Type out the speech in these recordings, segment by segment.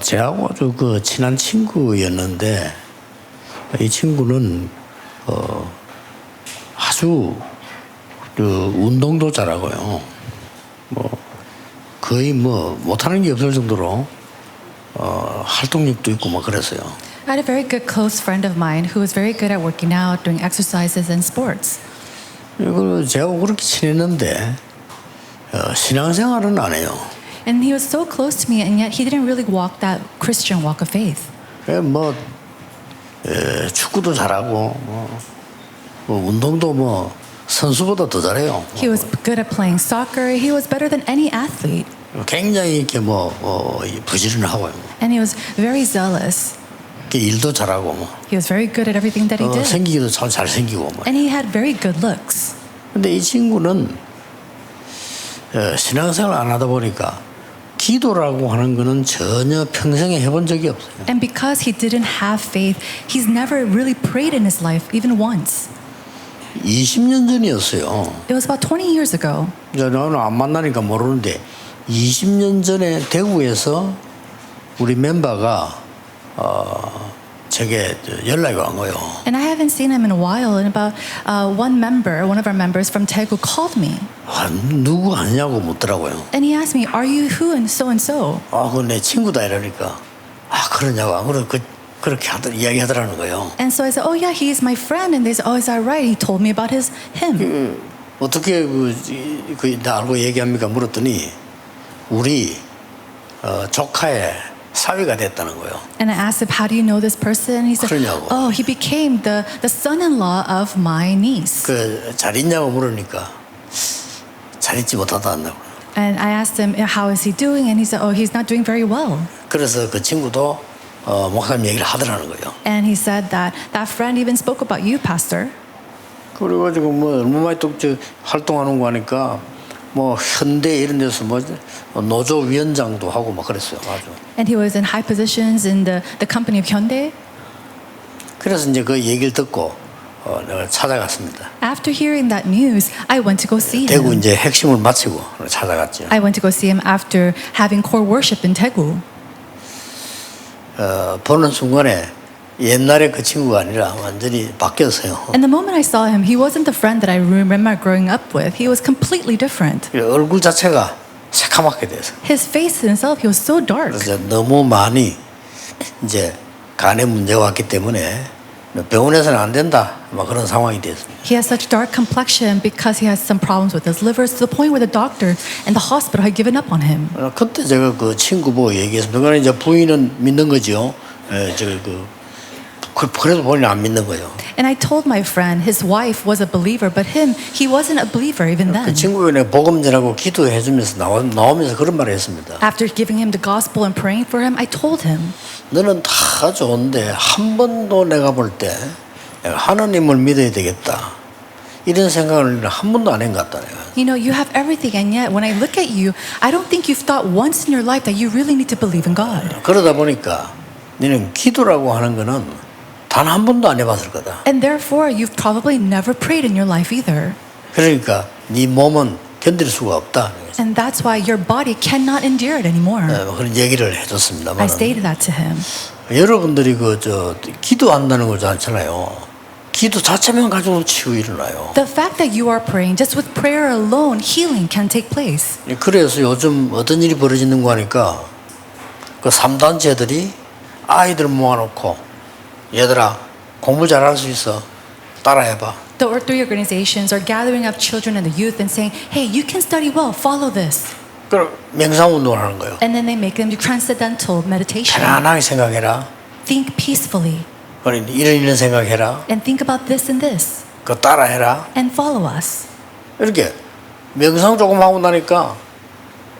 제하고 아주 그 친한 친구였는데 이 친구는 아주 그 운동도 잘하고요. 뭐 거의 뭐 못하는 게 없을 정도로 활동력도 있고 막 그랬어요. I had a very good close friend of mine who was very good at working out, doing exercises and sports. 이걸 제가 그렇게 친했는데 신앙생활은 안 해요. And he was so close to me, and yet he didn't really walk that Christian walk of faith. 뭐 축구도 잘하고 뭐 운동도 뭐 선수보다 더 잘해요. He was good at playing soccer. He was better than any athlete. 굉장히 이렇게 부지런하고요. And he was very zealous. 일도 잘하고 He was very good at everything that he did. 생기기도 참 잘생기고 And he had very good looks. 근데 이 친구는 신앙생활 안 하다 보니까 기도라고 하는 거는 전혀 평생에 해본 적이 없어요. And because he didn't have faith, he's never really prayed in his life, even once. 20년 전이었어요. It was about 20 years ago. 나는 안 만나니까 모르는데 20년 전에 대구에서 우리 멤버가 제게 연락이 온 거예요. And I haven't seen him in a while. And about one of our members from Daegu called me. 누구 아니냐고 묻더라고요. And he asked me, "Are you who and so and so?" 그거 내 친구다 이러니까 그러냐고 그렇게 이야기하더라는 거예요. And so I said, "Oh yeah, he is my friend." And they said, "Oh, is that right? He told me about him." 어떻게 나 알고 얘기합니까? 물었더니 우리 조카의 사위가 됐다는 거예요. And I asked him, "How do you know this person?" And he said, 그러냐고. "Oh, he became the son-in-law of my niece." 잘 있냐고 물으니까 잘 있지 못하다고. And I asked him, "How is he doing?" And he said, "Oh, he's not doing very well." 그래서 그 친구도 목사님 얘기를 하더라는 거예요. And he said that friend even spoke about you, pastor. 그래가지고 얼마 만에 또 활동하는 거 하니까 현대 이런 데서 노조 위원장도 하고 막 그랬어요. 아주. And he was in high positions in the company of Hyundai. 그래서 이제 그 얘기를 듣고 내가 찾아갔습니다. After hearing that news, I went to go see 대구 him. 이제 핵심을 마치고 찾아갔죠. I went to go see him after having core worship in Daegu. 보는 순간에 옛날에 그 친구가 아니라 완전히 바뀌었어요. And the moment I saw him, he wasn't the friend that I remember growing up with. He was completely different. 얼굴 자체가 새카맣게 돼서. His face himself, he was so dark. 그래서 너무 많이 이제 간에 문제가 왔기 때문에 병원에서는 안 된다. 막 그런 상황이 됐습니다. He has such dark complexion because he has some problems with his liver to the point where the doctor and the hospital had given up on him. 그때 제가 그 친구 보고 얘기했습니다. 그러니까 이제 부인은 믿는 거죠. 그래도 본인은 안 믿는 거예요. And I told my friend his wife was a believer, but he wasn't a believer even then. 그 친구가 내가 복음 전하고 기도해 주면서 나오면서 그런 말을 했습니다. After giving him the gospel and praying for him, I told him, 너는 다 좋은데 한 번도 내가 볼 때 내가 하나님을 믿어야 되겠다. 이런 생각을 한 번도 안 한 것 같다. 내가. you know, you have everything, and yet when I look at you, I don't think you've thought once in your life that you really need to believe in God. 그러다 보니까 너는 기도라고 하는 거는 단 한 번도 안 해봤을 거다. And therefore, you've probably never prayed in your life either. 그러니까 네 몸은 견딜 수가 없다. And that's why your body cannot endure it anymore. 그런 얘기를 해줬습니다만. I stated that to him. 여러분들이 기도한다는 거 좋잖아요. 기도 자체만 가지고 치유 일어나요. The fact that you are praying, just with prayer alone, healing can take place. 그래서 요즘 어떤 일이 벌어지는 거 하니까 그 3단체들이 아이들 모아놓고 얘들아 공부 잘할 수 있어 따라해봐. The three organizations are gathering up children and the youth and saying, "Hey, you can study well. Follow this." 그럼 명상 운동을 하는 거예요. And then they make them do transcendental meditation. 편안하게 생각해라. Think peacefully 이런 생각해라. and think about this and this 그거 따라해라. and follow us. 이렇게 명상 조금 하고 나니까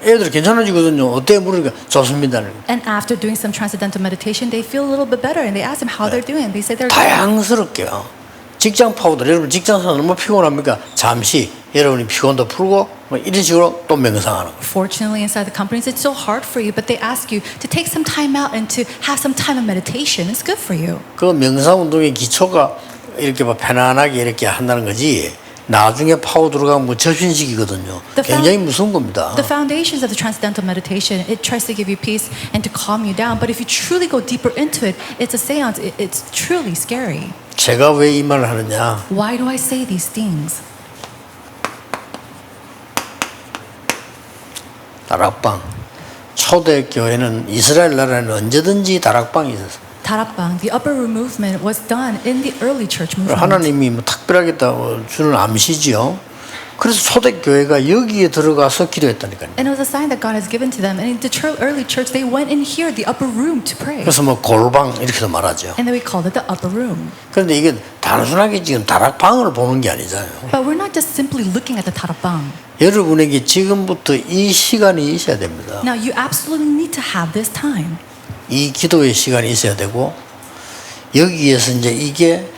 애들이 괜찮아지거든요. 어때 물으니까 좋습니다. And after doing some transcendental meditation, they feel a little bit better, and they ask them how they're doing. They say they're good. 다양스럽게요. 직장 파고들 여러분 직장에서 너무 피곤합니까? 잠시 여러분이 피곤도 풀고 이런 식으로 또 명상하는 거예요. Fortunately, inside the companies, it's so hard for you, but they ask you to take some time out and to have some time of meditation. It's good for you. 그 명상 운동의 기초가 이렇게 편안하게 이렇게 한다는 거지. 나중에 파고 들어가면 뭐 접신식이거든요. 굉장히 무서운 겁니다. The foundations of the transcendental meditation, it tries to give you peace and to calm you down. But if you truly go deeper into it, it's a seance. It's truly scary. 제가 왜 이 말을 하느냐? Why do I say these things? 다락방. 초대교회는 이스라엘 나라에는 언제든지 다락방이 있었어요. 다락방, the upper room movement was done in the early church movement. 하나님이 뭐 특별하게 주는 암시지요. 그래서 초대교회가 여기에 들어가서 기도했다니까요. And it was a sign that God has given to them. And in the early church, they went in here, the upper room, to pray. 그래서 뭐 골방 이렇게도 말하죠. And then we called it the upper room. 그런데 이게 단순하게 지금 다락방을 보는 게 아니잖아요. But we're not just simply looking at the 다락방. 여러분에게 지금부터 이 시간이 있어야 됩니다. Now, you absolutely need to have this time. 이 기도의 시간이 있어야 되고 여기에서 이제 이게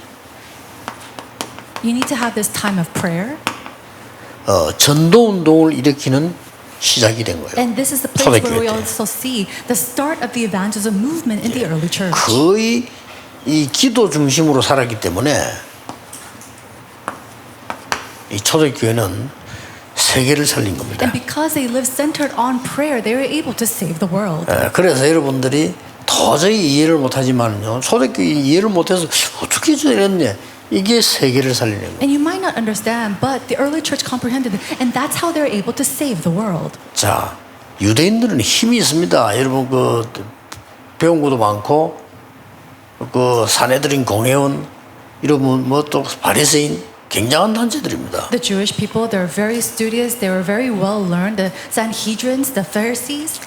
You need to have this time of prayer. 전도운동을 일으키는 시작이 된 거예요. And this is the place where we 초대교회 때. also see the start of the evangelism movement in the early church. 거의 이 기도 중심으로 살았기 때문에 이 초대교회는 세계를 살린 겁니다. And because they lived centered on prayer, they were able to save the world. 그래서 여러분들이 도저히 이해를 못하지만요. 초대교회 이해를 못해서 어떻게 저랬네. 이게 세계를 살리는 거예요. And you might not understand, but the early church comprehended it, and that's how they're able to save the world. 자, 유대인들은 힘이 있습니다. 여러분 그 배운 것도 많고 그 사내들인 공회원 이런 뭐 또 바리새인 굉장한 단체들입니다. The Jewish people, they're very studious, they were very well learned. The Sanhedrins, the Pharisees,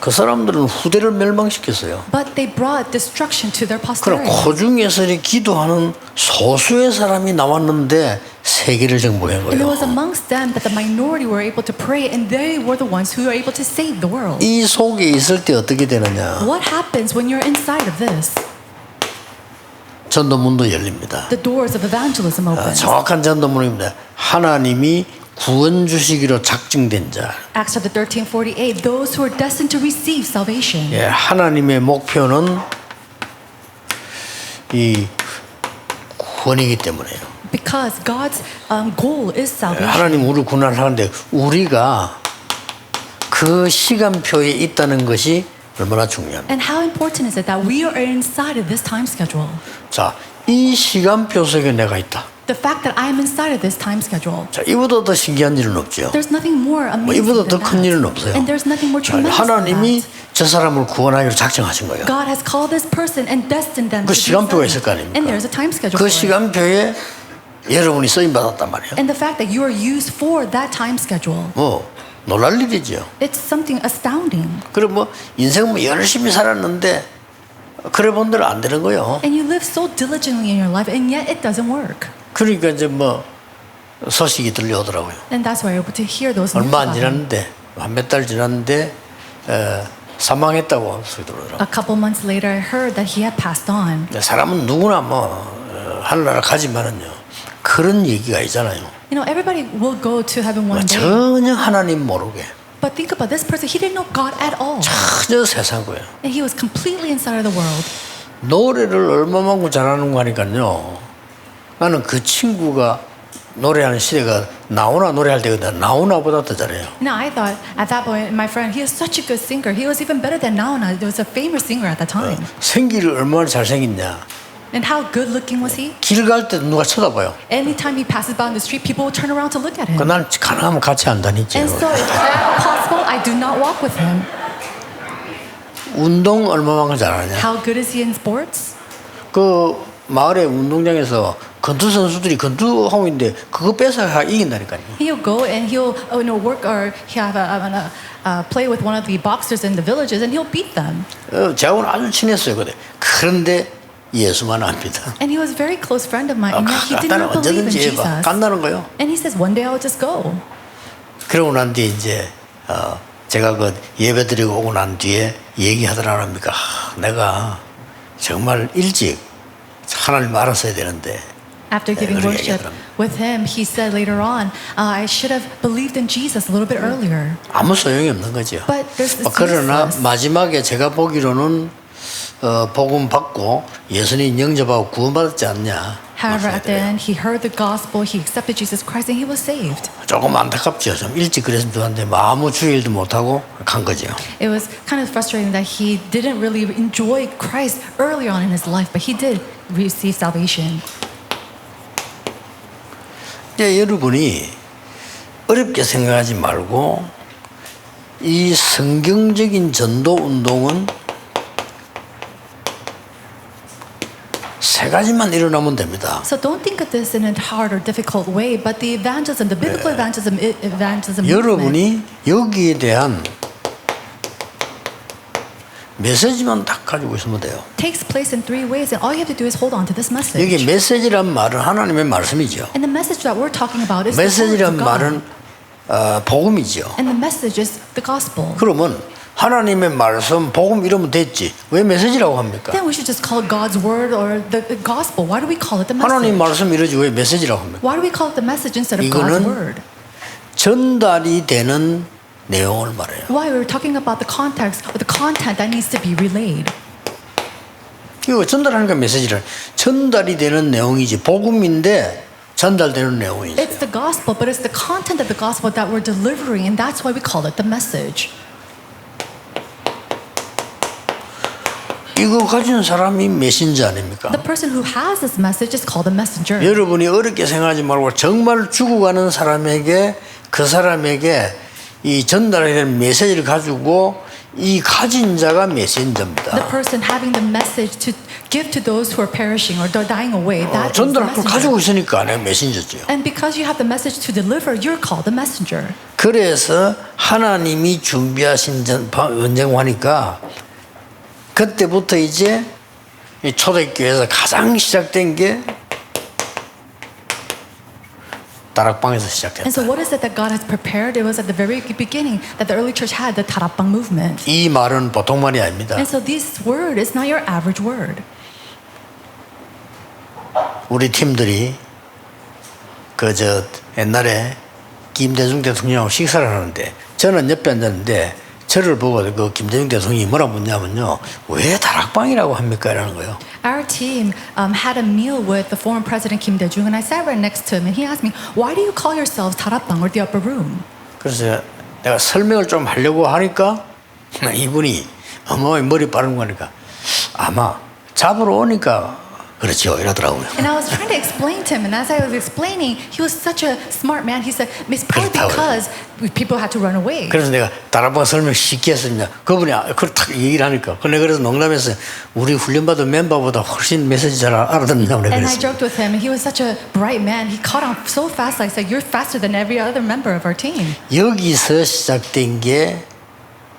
그 사람들은 후대를 멸망시켰어요. but they brought destruction to their 그럼 posterity. 그 중에서 기도하는 소수의 사람이 나왔는데 세계를 정복한 And it was 거예요. amongst them that the minority were able to pray, and they were the ones who were able to save the world. 이 속에 있을 때 어떻게 되느냐? What happens when you're inside of this? 전도문도 열립니다. The doors of evangelism open. 정확한 전도문입니다. 하나님이 구원 주시기로 작정된 자. Acts chapter 13:48. Those who are destined to receive salvation. 예, 하나님의 목표는 이 구원이기 때문에요. Because God's goal is salvation. 하나님 우리를 구원하는데 우리가 그 시간표에 있다는 것이 얼마나 중요합니다. And how important is it that we are inside of this time schedule? 자, 이 시간표 속에 내가 있다. The fact that I am inside of this time schedule. 자, 이보다 더 신기한 일은 없죠. There's nothing more 뭐 amazing 이보다 더 than 큰 that. 일은 없어요. And there's nothing more 자, tremendous than 하나님이 that. 저 사람을 구원하기로 작정하신 거예요. God has called this person and destined them 그 to be 시간표가 saved. 있을 거 아닙니까? And there's a time schedule 그 for it. 시간표에 여러분이 쓰임 받았단 말이에요. And the fact that you are used for that time schedule. 뭐 놀랄 일이죠. It's something astounding. 그리고 뭐 인생 뭐 열심히 살았는데 그래 본들 안 되는 거예요. And you live so diligently in your life, and yet it doesn't work. 그러니까 이제 뭐 소식이 들려오더라고요. And that's why we're able to hear those news 얼마 안 about him. 지났는데 한 몇 달 지났는데 사망했다고 소리 들어오더라고요. A couple months later, I heard that he had passed on. 사람은 누구나 뭐 하늘나라 가지만은요 그런 얘기가 있잖아요. You know, everybody will go to heaven one day. 전혀 하나님 모르게 But think about this person. He didn't know God at all. 전혀 세상 거예요. And he was completely inside of the world. 노래를 얼마만큼 잘하는 거 하니까요. 나는 그 친구가 노래하는 시대가 나오나 노래할 때거든. 나오나보다 더 잘해요. Now, I thought at that point, my friend, he is such a good singer. He was even better than Naona. He was a famous singer at that time. 생기를 얼마나 잘생겼냐. And how good looking was he? 길 갈 때도 누가 쳐다봐요. Anytime he passes by on the street, people will turn around to look at him. 난 가능하면 같이 안 다니죠. And so, if possible, I do not walk with him. 운동 얼마만큼 잘하냐. How good is he in sports? 그 마을의 운동장에서 권투 선수들이 권투하고 있는데 그거 뺏어가 이긴다니까요. He'll go and he'll work or he have play with one of the boxers in the villages, and he'll beat them. 저하고는 아주 친했어요. 그런데 예수만 압니다. And he was a very close friend of mine, and yet he did 간다는 not believe in 언제든지 해봐. Jesus. 간다는 거요. And he says, one day I'll just go. 그러고 난 뒤에 이제 제가 그 예배 드리고 오고 난 뒤에 얘기하더라 합니까? 내가 정말 일찍 하나님 알았어야 되는데. After giving 그렇게 worship 얘기하더랍니다. with him, he said later on, I should have believed in Jesus a little bit earlier. 아무 소용이 없는 거죠. But there's this 그러나 useless. 마지막에 제가 보기로는 복음 받고 예수님 영접하고 구원받았지 않냐. However, at the 맞아요. end, he heard the gospel, he accepted Jesus Christ, and he was saved. 조금 안타깝죠. 좀 일찍 그랬으면 좋았는데 아무 주일도 못하고 간 거죠. It was kind of frustrating that he didn't really enjoy Christ early on in his life, but he did receive salvation. 이제 여러분이 어렵게 생각하지 말고 이 성경적인 전도 운동은 세 가지만 일어나면 됩니다. So don't think of this in a hard or difficult way, but the evangelism, the biblical evangelism movement 여러분이 여기에 대한 메시지만 딱 가지고 있으면 돼요. takes place in three ways, and all you have to do is hold on to this message. 여기 메시지란 말은 하나님의 말씀이죠. And the message that we're talking about is the word 메시지란 of God. 말은 복음이죠. And the message is the gospel. 그러면 하나님의 말씀, 복음 이러면 됐지. 왜 메시지라고 합니까? Then we should just call it God's word or the gospel. Why do we call it the 하나님 message? 말씀 이러지 왜 메시지라고 합니까? Why do we call it the message instead of God's 이거는 word? 전달이 되는 내용을 말해요. Why we're talking about the context or the content that needs to be relayed. 이거 전달하니까 메시지를 전달이 되는 내용이지 복음인데 전달되는 내용이지. It's the gospel, but it's the content of the gospel that we're delivering, and that's why we call it the message. 이거 가진 사람이 메신저 아닙니까? The person who has this message is called a messenger. 여러분이 어렵게 생각하지 말고 정말 죽어가는 사람에게 그 사람에게 이 전달하는 메시지를 가지고 이 가진 자가 메신저입니다. The person having the message to give to those who are perishing or dying away, that is the 전달할 걸 messenger. 가지고 있으니까 내가 메신저죠. And because you have the message to deliver, you're called the messenger. 그래서 하나님이 준비하신 언쟁하니까 그때부터 이제 이 초대교회에서 가장 시작된 게 다락방에서 시작됐다. And so what is it that God has prepared? It was at the very beginning that the early church had the 다락방 movement. 이 말은 보통 말이 아닙니다. And so this word is not your average word. 우리 팀들이 그저 옛날에 김대중 대통령하고 식사를 하는데 저는 옆에 앉았는데 저를 보고 그 김대중 대통령이 뭐라 묻냐면요. 왜 다락방이라고 합니까? 이라는 거예요. Our team had a meal with the former president Kim Dae-jung, and I sat right next to him, and he asked me, "Why do you call yourselves 다락방 or the upper room?" 그래서 내가 설명을 좀 하려고 하니까 이분이 어머 머리 빠른 거니까 아마 잡으러 오니까 그렇죠 이러더라고요. And I was trying to explain to him, and as I was explaining, he was such a smart man. He said, "It's probably because people had to run away." 그래서 내가 다락방 설명 쉽게 했습니다. 그분이 그걸 딱 얘기를 하니까 근데 그래서 농담해서 우리 훈련받은 멤버보다 훨씬 메시지 잘 알아듣는다고 And I 그랬어요. joked with him, and he was such a bright man. He caught on so fast. I said, "You're faster than every other member of our team." 여기서 시작된 게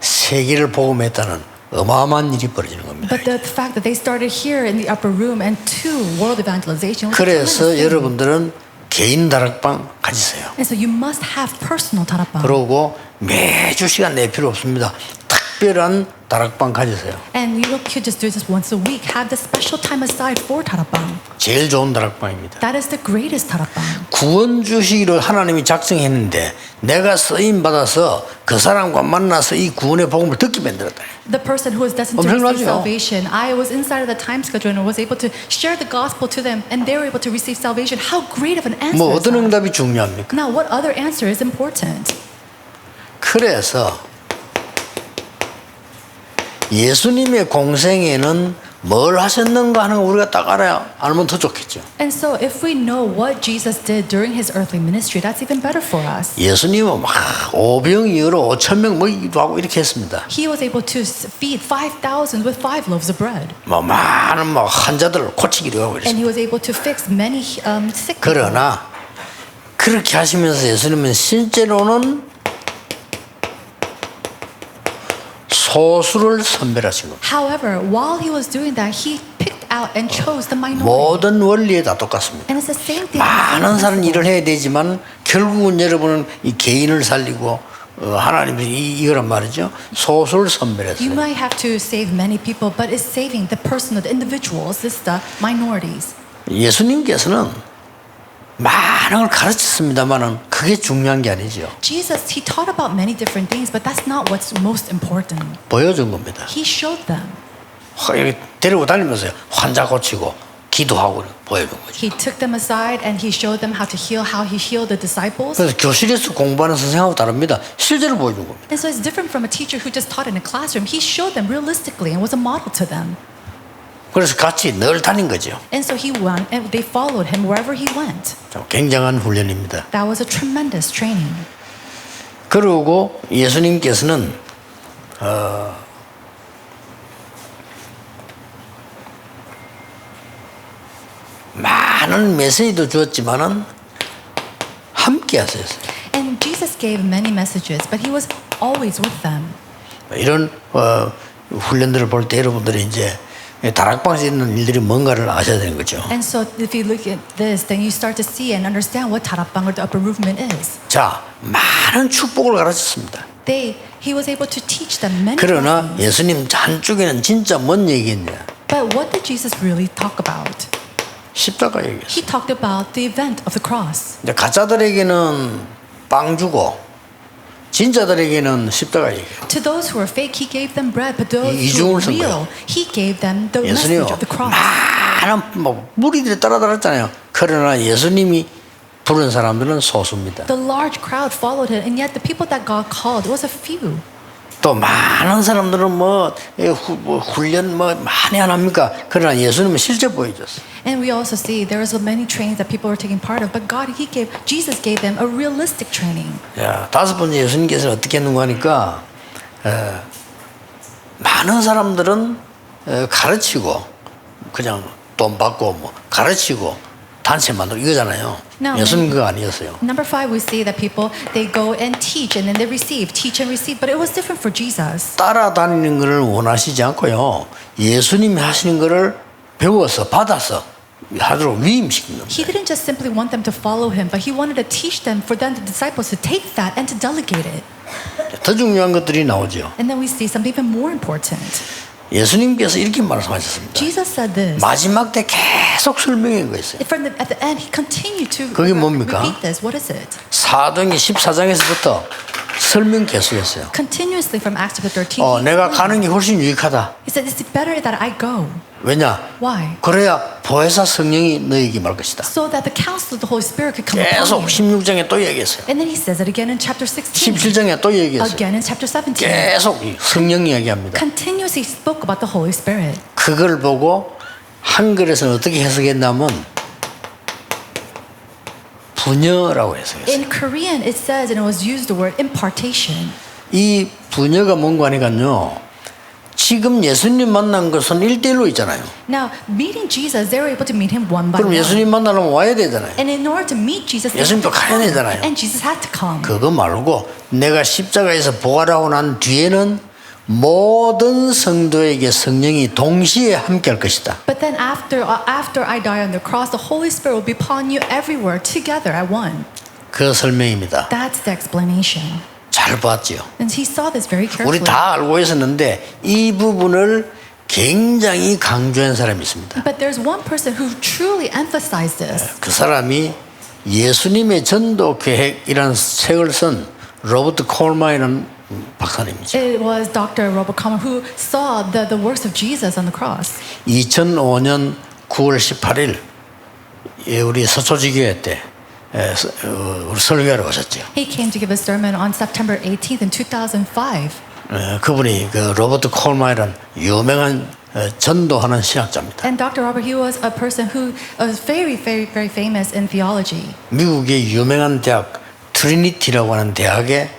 세계를 복음했다는 어마어마한 일이 벌어지는 겁니다. But the fact that they started here in the upper room and to World Evangelization was a 그래서 tremendous thing. 여러분들은 개인 다락방 가지세요. And so you must have personal 다락방. 그러고 매주 시간 낼 필요 없습니다. 특별한 다락방 가지세요. And you could just do this once a week. Have the special time aside for 다락방. 제일 좋은 다락방입니다. That is the greatest 다락방. 구원 주시기로 하나님이 작정했는데 내가 쓰임 받아서 그 사람과 만나서 이 구원의 복음을 듣게 만들었다. The person who was destined to receive 엄청나죠? salvation. I was inside of the time schedule and was able to share the gospel to them, and they were able to receive salvation. How great of an answer 뭐 is 어떤 that? 응답이 중요합니까? Now, what other answer is important? 그래서 예수님의 공생에는 뭘 하셨는가 하는 거 우리가 딱 알면 더 좋겠죠. And so, if we know what Jesus did during his earthly ministry, that's even better for us. 예수님은 막 오병이어로 5,000명 먹이기도 하고 이렇게 했습니다. He was able to feed 5,000 with 5 loaves of bread. 뭐 많은 뭐 환자들을 고치기도 하고 And 그랬습니다. he was able to fix many sick people. 그러나 그렇게 하시면서 예수님은 실제로는 소수를 선별하신 겁니다. However, while he was doing that, he picked out and chose the minority. 모든 원리에 다 똑같습니다. And it's the same thing. 많은 사람 일을 해야 되지만 결국은 여러분은 이 개인을 살리고 하나님이 이거란 말이죠. 소수를 You 선별했어요. might have to save many people, but it's saving the person, the individuals, it's the minorities. 예수님께서는 많은 걸 가르쳤습니다만은 그게 중요한 게 아니죠. Jesus, he taught about many different things, but that's not what's most important. 보여준 겁니다. He showed them. 이렇게 데리고 다니면서요. 환자 고치고 기도하고 보여준 거죠. He took them aside and he showed them how to heal, how he healed the disciples. 그래서 교실에서 공부하는 선생하고 다릅니다. 실제로 보여준 겁니다. And so it's different from a teacher who just taught in a classroom. He showed them realistically and was a model to them. 그래서 같이 늘 다닌 거죠. And so he went and they followed him wherever he went. 참 굉장한 훈련입니다. That was a tremendous training. 그리고 예수님께서는 많은 메시지도 주었지만은 함께 하셨어요. And Jesus gave many messages, but he was always with them. 이런 훈련들을 볼 때 여러분들이 이제 다락방에서 있는 일들이 뭔가를 아셔야 되는 거죠. And so if you look at this, then you start to see and understand what 다락방 or the upper movement is. 자, 많은 축복을 가르쳤습니다. He was able to teach them many 그러나 lessons. 예수님 한쪽에는 진짜 뭔 얘기했냐? But what did Jesus really talk about? 십자가 얘기했어요. He talked about the event of the cross. 이제 가짜들에게는 빵 주고 진짜들에게는 십자가 얘기해요. To those who were fake, he gave them bread, but those who 이중을 were 쓴 real, 거예요. he gave them the 예수님요 message of the cross. 많은 뭐 무리들이 따라다녔잖아요. 그러나 예수님이 부른 사람들은 소수입니다. The large crowd followed him, and yet the people that God called was a few. 또 많은 사람들은 뭐 훈련 뭐 많이 안 합니까? 그러나 예수님은 실제 보여줬어요. And we also see there was many trainings that people were taking part of, but Jesus gave them a realistic training. 자, 다섯 번째 예수님께서 어떻게 했는가 하니까 많은 사람들은 가르치고 그냥 돈 받고 뭐 가르치고 단체 만들고 이거잖아요. 예수님 그거 아니었어요. Number 5, we see that people they go and teach and then they receive, teach and receive, but it was different for Jesus. 따라다니는 것을 원하시지 않고요. 예수님이 하시는 것을 배워서 받아서 하도록 위임시킨 겁니다. He didn't just simply want them to follow him, but he wanted to teach them for them, the disciples, to take that and to delegate it. 더 중요한 것들이 나오죠. And then we see something even more important. 예수님께서 이렇게 말씀하셨습니다. Jesus said this. 마지막 때 계속 설명해 거였어요. At the end, he continued to 그게 뭡니까? repeat this. What is it? 사도행전 14장에서부터 설명 계속했어요. Continuously from Acts chapter 13. 내가 가는 게 훨씬 유익하다. He said, it's better that I go. 왜냐? Why? 그래야 보혜사 성령이 너에게 말 것이다. So that the counsel of the Holy Spirit could come upon 계속 you. 16장에 또 얘기했어요. And then he says it again in chapter 16. 17장에 또 얘기했어요. Again in chapter 17. 계속 성령 이야기합니다. Continuously spoke about the Holy Spirit. 그걸 보고 한글에서는 어떻게 해석했냐면 분여라고 해석했어요. In Korean, it says, and it was used the word impartation. 이 분여가 뭔가 하니까요. 지금 예수님 만난 것은 1대1로 있잖아요. Now, meeting Jesus, they were able to meet him one by 그럼 one. 예수님 만나려면 와야 되잖아요. And in order to meet Jesus, they had 예수님도 to 가야 come. 되잖아요. And Jesus had to come. 그거 말고 내가 십자가에서 부활하고 난 뒤에는 모든 성도에게 성령이 동시에 함께할 것이다. But then after I die on the cross, the Holy Spirit will be upon you everywhere together at one. 그 설명입니다. That's the explanation. 잘 봤지요. And he saw this very carefully. 우리 다 알고 있었는데 이 부분을 굉장히 강조한 사람이 있습니다. But there's one person who truly emphasized this. 그 사람이 예수님의 전도 계획이라는 책을 쓴 로버트 콜만이라는 박사님이죠. It was Dr. Robert Comer who saw the works of Jesus on the cross. 2005년 9월 18일 우리 서초지교회 때 우리 설교하러 오셨죠. He came to give a sermon on September 18th in 2005. 그분이 그 로버트 콜만이라는 유명한 전도하는 신학자입니다. And Dr. Robert, he was a person who was very, very, very famous in theology. 미국의 유명한 대학 트리니티라고 하는 대학의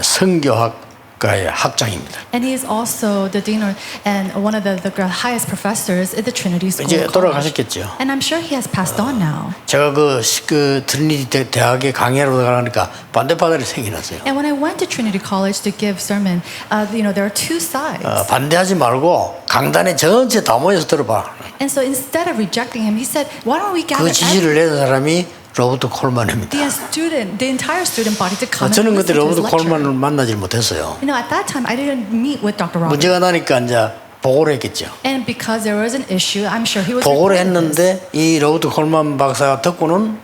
선교학과의 학장입니다. And he is also the dean and one of the highest professors at the Trinity School. 이제 College. 돌아가셨겠죠. And I'm sure he has passed on now. 제가 그 트리니티 대학에 강의하러 가니까 반대파들이 생겨났어요. And when I went to Trinity College to give sermon, there are two sides. 반대하지 말고 강단에 전체 다 모여서 들어봐. And so instead of rejecting him, he said, "Why don't we gather 그 지시를 내는 사람이 로버트 콜만입니다. the entire student body to come 저는 and 그때 listen to his 로버트 lecture?" 콜만을 만나질 못했어요. You know, at that time, I didn't meet with Dr. Robert. 문제가 나니까 이제 보고를 했겠죠. And because there was an issue, I'm sure he was. 보고를 reporting this. 했는데 이 로버트 콜만 박사가 듣고는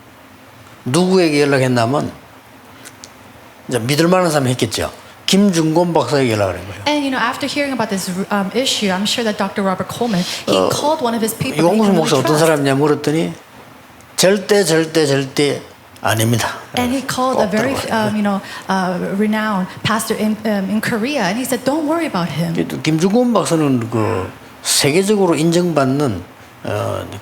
누구에게 연락했냐면 이제 믿을 만한 사람이 했겠죠. 김중곤 박사 얘기를 하는 거예요. And after hearing about this issue, I'm sure that Dr. Robert Coleman, he called one of his people. 이광수 목사 어떤 사람이냐 물었더니 절대 아닙니다. And he called a very renowned pastor in Korea, and he said, "Don't worry about him." 김중곤 박사는 그 세계적으로 인정받는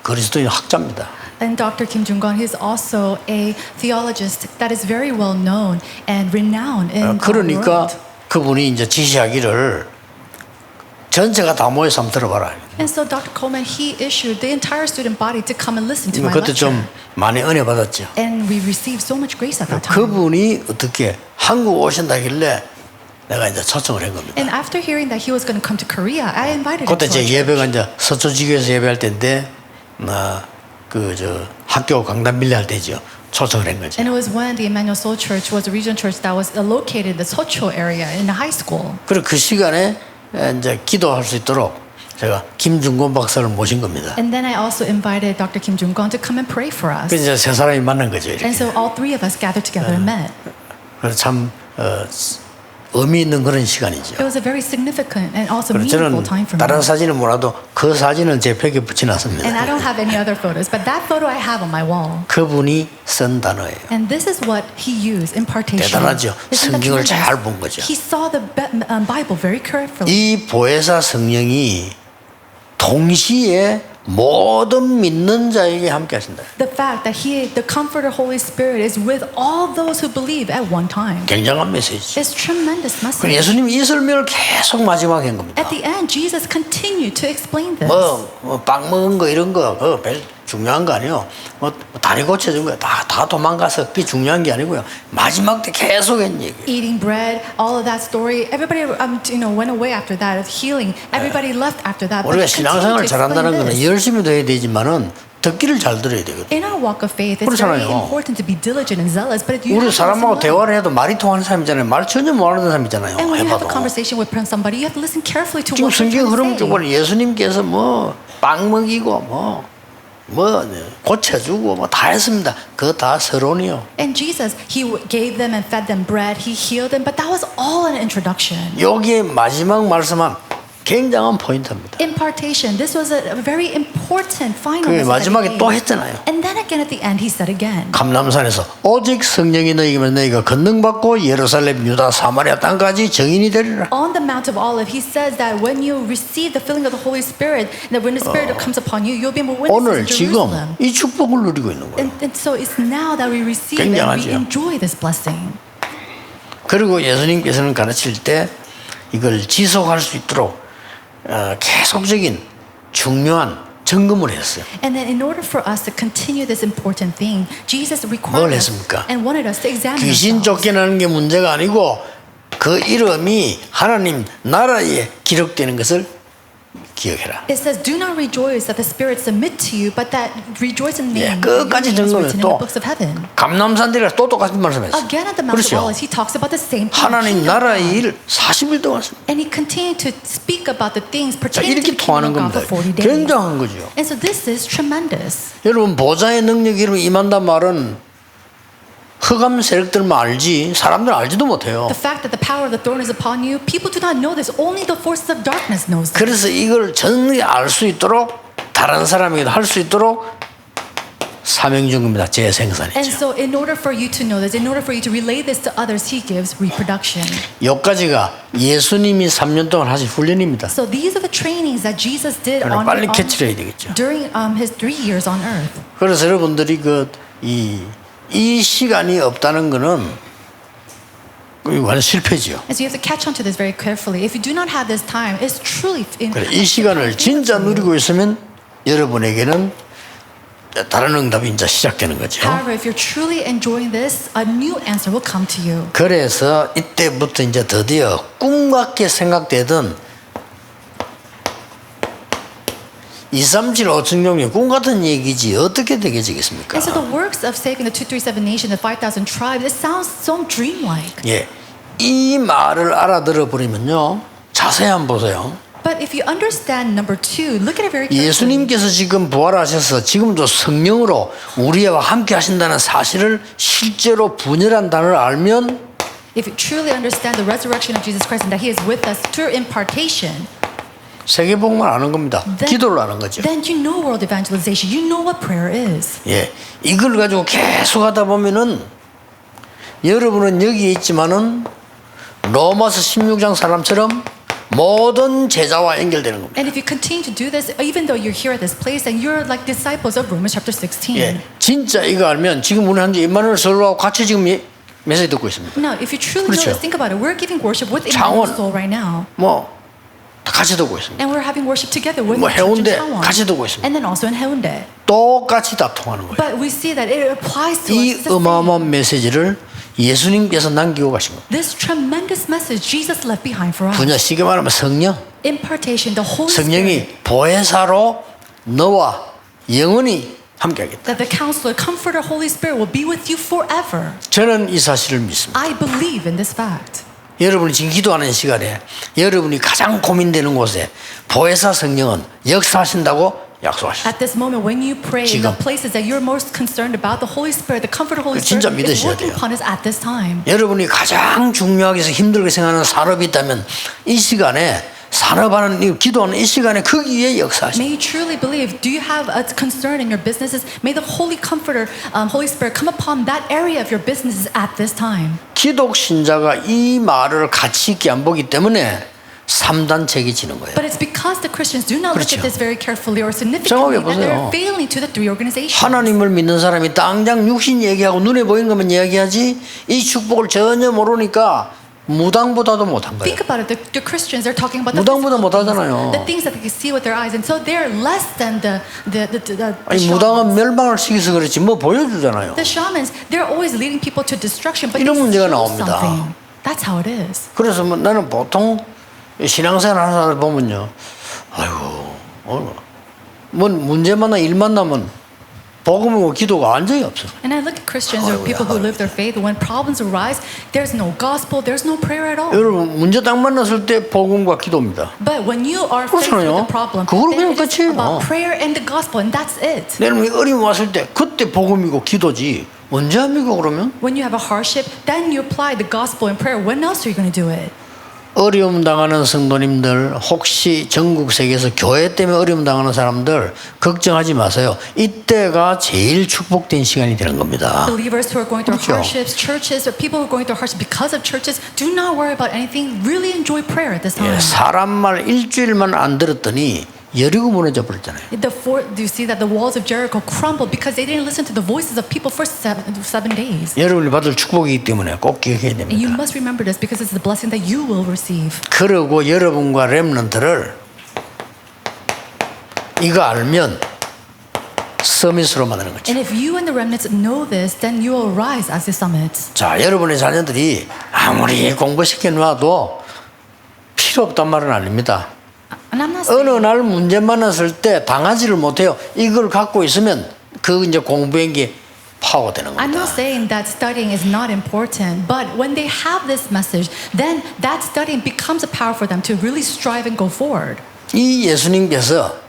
그리스도인 학자입니다. And Dr. Kim Jung-gon, he's also a theologist that is very well known and renowned in the 그러니까 world. 그분이 이제 지시하기를 전체가 다 모여서 한번 들어봐라. And so Dr. Coleman, he issued the entire student body to come and listen to my 그때 lecture. 좀 많이 은혜 받았죠. And we received so much grace at that time. 그분이 어떻게 한국 오신다길래 내가 이제 초청을 한 겁니다. And after hearing that he was going to come to Korea, I invited him 그때 to our 제 church. 예배가 이제 서초지교에서 예배할 때인데 학교 강단 밀려할 때죠. 초청을 한 거죠. And it was when the Emmanuel Soul Church was a regional church that was located in the Socho area in the high school. 그리고 그 시간에 이제 기도할 수 있도록 제가 김중곤 박사를 모신 겁니다. And then I also invited Dr. Kim Jung-gon to come and pray for us. 그래서 이제 세 사람이 만난 거죠. 이렇게. And so all three of us gathered together and met. 그래서 참 의미 있는 그런 시간이죠. It was a very significant and also 그래서 meaningful 저는 time for me. 다른 사진은 몰라도 그 사진은 제 벽에 붙여놨습니다. And I don't have any other photos, but that photo I have on my wall. 그분이 쓴 단어예요. And this is what he used, impartation. 대단하죠. Isn't that 성경을 잘 tremendous? 본 거죠. He saw the Bible very carefully. 이 보혜사 성령이 동시에 모든 믿는 자에게 함께 하신다. The fact that the Comforter Holy Spirit is with all those who believe at one time. 굉장한 메시지. It's tremendous message. 예수님이 이 설명을 계속 마지막에 한 겁니다. At the end, Jesus continued to explain this. 빵 먹은 거 이런 거 그거 별 중요한 거 아니에요. 다리 고쳐준 거 다 도망가서 그게 중요한 게 아니고요. 마지막 때 계속 했는 얘기. Eating bread, all of that story. Everybody, went away after that. Of healing, everybody left after that. 우리가 But he continued 신앙생활을 to 잘한다는 explain 거는 this. 열심히도 해야 되지만은 듣기를 잘 들어야 되거든. In our walk of faith, it's very 그렇잖아요. important to be diligent and zealous. But you 우리 have to 사람하고 listen well. 대화를 해도 말이 통하는 사람이잖아요. 말 전혀 못 하는 사람이잖아요. And when you have 해봐도. a conversation with somebody, you have to listen carefully to 지금 what they're 성경 trying 흐름 to say. 쪽으로 예수님께서 빵 먹이고 고쳐주고 다 했습니다. 그거 다 서론이요. And Jesus, he gave them and fed them bread. He healed them, but that was all an introduction. 여기에 마지막 말씀한 굉장한 포인트입니다. Impartation. This was a very important final 그 message that 마지막에 he 또 gave. 했잖아요. And then again at the end, he said again. 감람산에서 오직 성령이 너희에게면 너희가 권능받고 예루살렘, 유다, 사마리아 땅까지 증인이 되리라. On the Mount of Olive, he says that when you receive the filling of the Holy Spirit, that when the Spirit comes upon you, you'll be able to 오늘 witness in 지금 Jerusalem. 이 축복을 누리고 있는 거예요. And so it's now that we receive and we 굉장하죠. enjoy this blessing. 그리고 예수님께서는 가르칠 때 이걸 지속할 수 있도록 계속적인 중요한 점검을 했어요. And then in order for us to continue this important thing, Jesus 뭘 required us 했습니까? and wanted us to examine 귀신 ourselves. 쫓겨나는 게 문제가 아니고 그 이름이 하나님 나라에 기록되는 것을 기억해라. It says, "Do not rejoice that the spirits submit to you, but that rejoice in the name 끝까지 that your name is 점검해. written in 또 the books of heaven." 감람산들이라 또 똑같은 말씀했어요. Again at the Mount of 그렇죠. Olives, he talks about the same thing. 하나님 kingdom of 나라의 God. 일 40일 동안 했습니다. And he continued to speak about the things 자, pertaining to 이렇게 the 통하는 kingdom of God 겁니다. for 40 days. 굉장한 거죠. And so this is tremendous. 여러분 보좌의 능력이 이러면 임한단 말은 흑암 세력들만 알지 사람들은 알지도 못해요. The fact that the power of the throne is upon you, people do not know this. Only the forces of darkness knows this. 그래서 이걸 전히 알 수 있도록 다른 사람에게도 할 수 있도록 사명중입니다. And 재생산이죠. so in order for you to know this, in order for you to relay this to others, he gives reproduction. 여기까지가 예수님이 3년 동안 하신 훈련입니다. So these are the trainings that Jesus did on, 빨리 캐치를 해야 되겠죠. during his 3 years on earth. 그래서 여러분들이 이 시간이 없다는 거는 완전 실패죠. And so you have to catch on to this very carefully. If you do not have this time, it's truly 그래, 이 시간을 진짜 누리고 있으면 여러분에게는 다른 응답이 이제 시작되는 거죠. However, if you're truly enjoying this, a new answer will come to you. 그래서 이때부터 이제 드디어 꿈 같게 생각되던 237 5천종류 꿈 같은 얘기지 어떻게 되겠습니까? And so the works of saving the 237 nation, the 5,000 tribes, it sounds so dreamlike. 예, 이 말을 알아들어 버리면요, 자세히 한번 보세요. But if you understand number 2, look at it very carefully. 예수님께서 지금 부활하셔서 지금도 성령으로 우리와 함께 하신다는 사실을 실제로 분열한 단어를 알면 If you truly understand the resurrection of Jesus Christ and that He is with us through impartation, 세계복음을 아는 겁니다. 기도를 아는 거죠. then you know world evangelization. You know what prayer is. 예, 이걸 가지고 계속 하다 보면은 여러분은 여기에 있지만은 로마서 16장 사람처럼 모든 제자와 연결되는 겁니다. And if you continue to do this, even though you're here at this place, and you're like disciples of Romans chapter 16. 예, 진짜 이거 알면 지금 우리 현재 임마누엘 서울하고 같이 지금 메시지 듣고 있습니다. Now, if you truly 그렇죠. know this, think about it. We're giving worship with 창원. Emmanuel Soul right now. 뭐 같이 듣고 있습니다. And we're having worship together with 뭐 the church in 해운대 Changwon. 같이 듣고 있습니다. And then also in Haeundae. 똑같이 다 통하는 거예요. But we see that it applies to 이 us. It's the same. 어마어마한 메시지를 예수님께서 남기고 가신 겁니다. This tremendous message Jesus left behind for us. 분야 쉽게 말하면 성령, Impartation, the Holy 성령이 Spirit. 보혜사로 너와 영원히 함께하겠다. That the Counselor, Comforter, Holy Spirit will be with you forever. 저는 이 사실을 믿습니다. I believe in this fact. 여러분이 지금 기도하는 시간에 여러분이 가장 고민되는 곳에 보혜사 성령은 역사하신다고 약속하셨어요. At this moment, when you pray in the 지금. places that you're most concerned about, the Holy Spirit, the Comforter, Holy 진짜 Spirit is 믿으셔야 working 돼요. upon us at this time. 여러분이 가장 중요하게 해서 힘들게 생각하는 산업이 있다면 이 시간에 산업하는 이 기도하는 이 시간에 거기에 역사하십니다. May you truly believe. Do you have a concern in your businesses? May the Holy Comforter, Holy Spirit, come upon that area of your businesses at this time. 기독 신자가 이 말을 가치 있게 안 보기 때문에 3단체가 지는 거예요. But it's because the Christians do not look 그렇죠. at this very carefully or significantly 정확히 that they're 보세요. failing to the three organizations. 하나님을 믿는 사람이 당장 육신 얘기하고 눈에 보이는 것만 이야기하지 이 축복을 전혀 모르니까 무당보다도 못한 거예요. Think about it. The Christians are talking about the 무당보다 physical 못하잖아요. things, the things that they can see with their eyes, and so they're less than the 아니 무당은 멸망을 시켜서 그렇지 뭐 보여주잖아요. The shamans. They're always leading people to destruction, but they 이런 문제가 show 나옵니다. something. That's how it is. 그래서 뭐 나는 보통 신앙생활 하는 사람을 보면요, 아이고, 뭐 문제만 나 일만 나면 복음이고 기도가 한 적이 없어. And I look at Christians or people who live their faith. When problems arise, there's no gospel, there's no prayer at all. 여러분 문제 딱 만났을 때 복음과 기도입니다. But when you are faced with 그렇잖아요. a problem, 그걸로 then 그냥 it is 끝이에요. about prayer and the gospel, and that's it. 내가 어려움 왔을 때 그때 복음이고 기도지 언제 합니까 그러면? When you have a hardship, then you apply the gospel and prayer. When else are you going to do it? 어려움 당하는 성도님들 혹시 전국 세계에서 교회 때문에 어려움 당하는 사람들 걱정하지 마세요. 이때가 제일 축복된 시간이 되는 겁니다. Believers who are going through 그렇죠. hardships, churches, or people who are going through hardships because of churches, do not worry about anything. Really enjoy prayer at this time. 예, 사람 말 일주일만 안 들었더니 여리고 무너져 버렸잖아요. Do you see that the walls of Jericho crumbled because they didn't listen to the voices of people for seven days? 여러분이 받을 축복이기 때문에 꼭 기억해야 And you 됩니다. must remember this because it's the blessing that you will receive. 그러고 여러분과 렘넌트를 이거 알면 서밋으로 만드는 거죠. And if you and the remnants know this, then you will rise as the summits. 자, 여러분의 자녀들이 아무리 공부시켜 놔도 필요 없단 말은 아닙니다. And I'm not 어느 saying, 날 문제 만났을 때 당하지를 못해요. 이걸 갖고 있으면 그 이제 공부한 게 파워되는 I'm 겁니다. not saying that studying is not important, but when they have this message, then that studying becomes a power for them to really strive and go forward. 이 예수님께서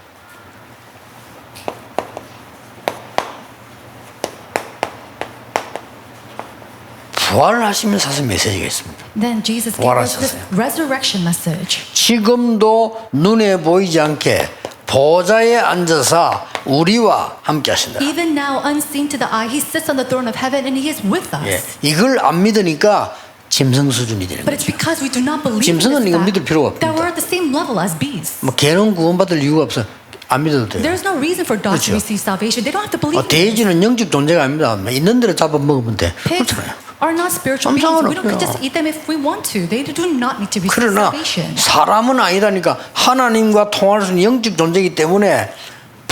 부활하시면 사실 메시지가 있습니다. Then Jesus gave us this 부활하셨어요. resurrection message. 지금도 눈에 보이지 않게 보좌에 앉아서 우리와 함께 하신다. Even now, unseen to the eye, He sits on the throne of heaven and He is with us. 예, 이걸 안 믿으니까 짐승 수준이 되는 But it's 거죠. because we do not believe 짐승은 this 이거 믿을 필요가 fact that 없습니다. we're at the same level as beasts. 뭐 개는 구원받을 이유가 없어. 안 믿어도 돼요. There's no reason for dogs to 그렇죠. receive salvation. They don't have to believe. 돼지는 영적 존재가 아닙니다. 있는 대로 잡아 먹으면 돼. Pigs 그렇잖아요. are not spiritual beings. 상관없어요. We don't just eat them if we want to. They do not need to receive 그러나 salvation. 사람은 아니라니까 하나님과 통할 수 있는 영적 존재이기 때문에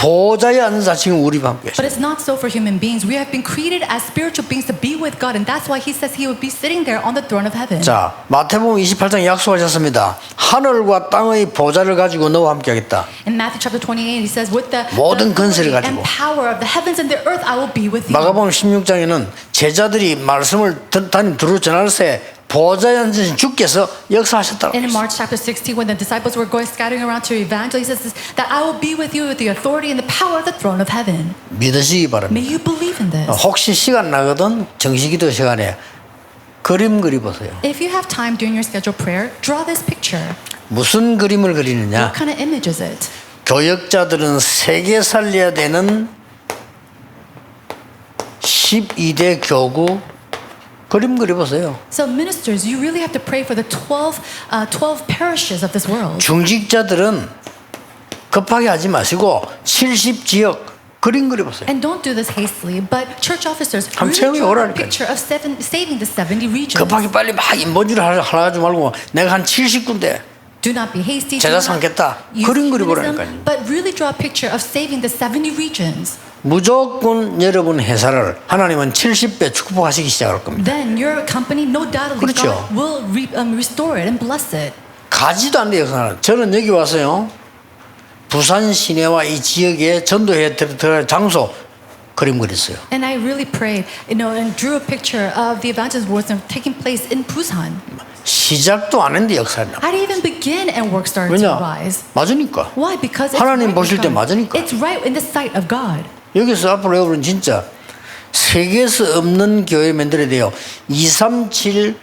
보좌에 앉아서 지금 우리와 함께 But 하십니다. it's not so for human beings. We have been created as spiritual beings to be with God, and that's why He says He will be sitting there on the throne of heaven. 자, 마태복음 28장 약속하셨습니다. 하늘과 땅의 보좌를 가지고 너와 함께 하겠다. In Matthew chapter 28, He says, "With the 모든 권세를 authority 가지고. and power of the heavens and the earth, I will be with you." 마가복음 16장에는 제자들이 말씀을 단임 두루 전할 때 보좌에 앉으신 주께서 역사하셨다고 And in 했어요. Mark chapter 16, when the disciples were going scattering around to evangelize, He says that I will be with you with the authority and the power of the throne of heaven. 믿으시기 바랍니다. May you believe in this. 혹시 시간 나거든 정식기도 시간에 그림 그려보세요. If you have time during your scheduled prayer, draw this picture. 무슨 그림을 그리느냐? What kind of image is it? 교역자들은 세계 살려야 되는 12대 교구 그림 그려보세요. So ministers, you really have to pray for the 12 parishes of this world. 중직자들은 급하게 하지 마시고 70지역 그림 그려보세요. And don't do this hastily, but church officers 한번 really 체험해 draw a 오라니까요. picture of saving the 70 regions. 급하게 빨리 막 인본주의를 하려 하지 말고 내가 한 70군데 Do not be hasty. 제자 삼겠다. 그림 그려보라니까요. But really draw a picture of saving the 70 regions. 무조건 여러분 회사를 하나님은 70배 축복하시기 시작할 겁니다. Then your company, no doubtly, 그렇죠. God will restore it and bless it. 가지도 않는 역사는 저는 여기 와서요. 부산 시내와 이 지역에 전도회 들어갈 장소 그림 그렸어요. And I really prayed, and drew a picture of the evangelism taking place in Busan. 시작도 안 했는데 역사는. I didn't even begin and work started to 왜냐? rise. 맞으니까. Why? Because it's 하나님 right 보실 with 때 God. 맞으니까. It's right in the sight of God. 여기서 앞으로 여러분 진짜 세계에서 없는 교회 만들어야 돼요. 237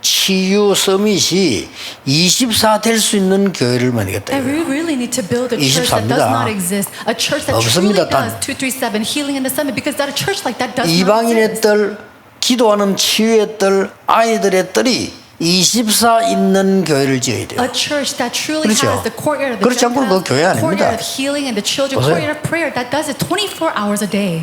치유 서밋이 24 될 수 있는 교회를 만들겠다. And we really need to build a church that does not exist. A church that truly 없습니다, does 단. 237 healing in the summit, because that a church like that does not 이방인의 exist. 뜰, 기도하는 치유의 뜰, 아이들의 뜰이 24 있는 교회를 지어야 돼요. A church that truly 그렇죠. has the courtyard of the 그렇지 않고는 Gentiles, 그거 교회 아닙니다. courtyard of healing and the children, 보세요. courtyard of prayer that does it 24 hours a day.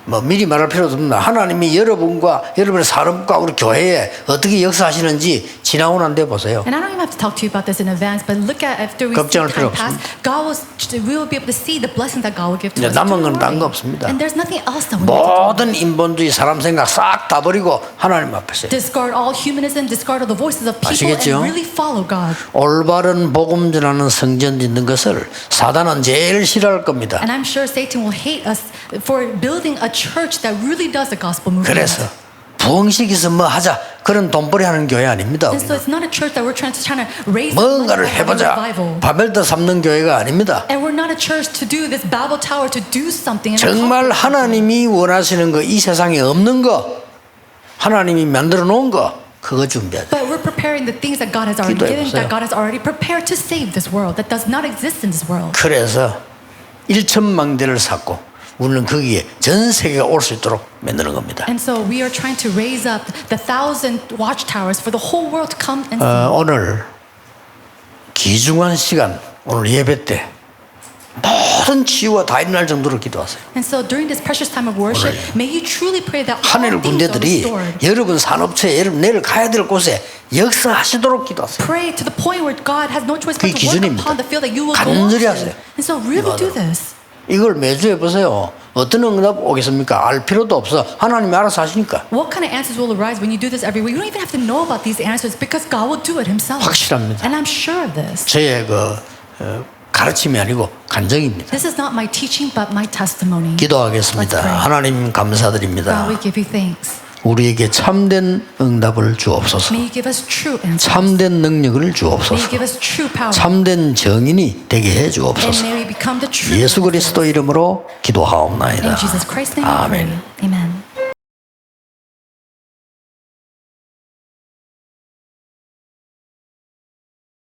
뭐 미리 말할 필요도 없나. 하나님이 여러분과 여러분의 사람과 우리 교회에 어떻게 역사하시는지 지나고 난 데 보세요. And I don't even have to talk to you about this in advance, but look at after we see 걱정할 필요 time pass, God we will be able to see the blessing that God will give to 이제 us. 남은 건 Don't 딴 거 worry. 없습니다. And there's nothing else that we need to do. 모든 인본주의 사람 생각 싹 다 버리고 하나님 앞에서 Discard all humanism, discard all the voices of people, 아시겠죠? and really follow God. 올바른 복음 전하는 성전 짓는 것을 사단은 제일 싫어할 겁니다. And I'm sure Satan will hate us for building a church that really does the gospel movement. 그래서 부흥식에서 뭐 하자 그런 돈벌이 하는 교회 아닙니다. And so it's not a church that we're trying to raise 뭔가를 money for 해보자. revival. 바벨도 삼는 교회가 아닙니다. And we're not a church to do this Babel Tower to do something. And 정말 하나님이 원하시는 거, 이 세상에 없는 거, 하나님이 만들어 놓은 거, 그거 준비하자. But we're preparing the things that God has already given, 기도해보세요. that God has already prepared to save this world, that does not exist in this world. 그래서 1천망대를 쌓고 우리는 거기에 전 세계가 올 수 있도록 만드는 겁니다. And so we are trying to raise up the 1,000 watchtowers for the whole world to come and see. 오늘 귀중한 시간, 오늘 예배 때 모든 치유가 다 일어날 정도로 기도하세요. And so during this precious time of worship, may you truly pray that all 하늘 things are 군대들이 restored. 여러분 산업체에 여러분 내일 가야 될 곳에 역사하시도록 기도하세요. Pray to the point where God has no choice but 그게 to work 기준입니다. upon the field that you will go 간절히 on 하세요. to. And so really do this. 이걸 매주 해보세요. 어떤 응답 오겠습니까? 알 필요도 없어. 하나님이 알아서 하시니까. What kind of answers will arise when you do this every week? You don't even have to know about these answers because God will do it Himself. 확실합니다. And I'm sure of this. 저의 가르침이 아니고 간증입니다. This is not my teaching, but my testimony. 기도하겠습니다. Let's pray. 하나님 감사드립니다. God, we give you thanks. 우리에게 참된 응답을 주옵소서. May you give us true answers. 참된 능력을 May you 주옵소서. give us true power. 참된 정인이 되게 해 And 주옵소서. may we become the true. 예수 그리스도 이름으로 기도하옵나이다. In Jesus Christ's name we pray. 아멘. Amen.